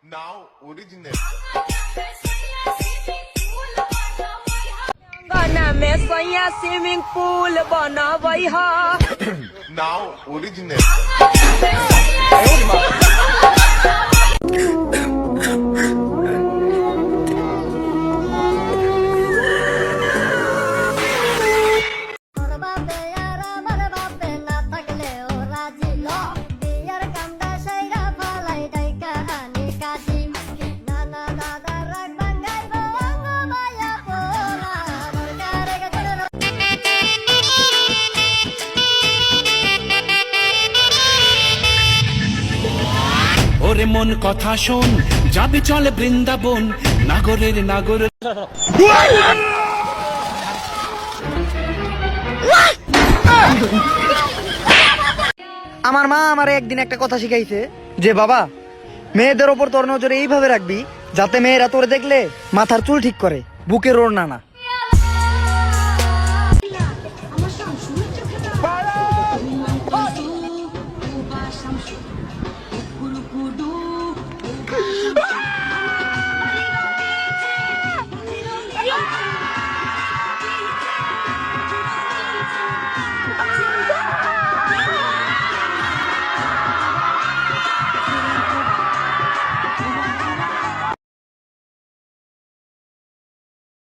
Now original. गाना में सोया swimming pool बना वही हा Now original. ওরে মন কথা শোন, যাবে চলে বৃন্দাবন, নাগরের নাগর। আমার মা আমার একদিন একটা কথা শিখাইছে যে বাবা, মেয়েদের ওপর তোর নজরে এইভাবে রাখবি যাতে মেয়েরা তোর দেখলে মাথার চুল ঠিক করে, বুকের ওড়না না।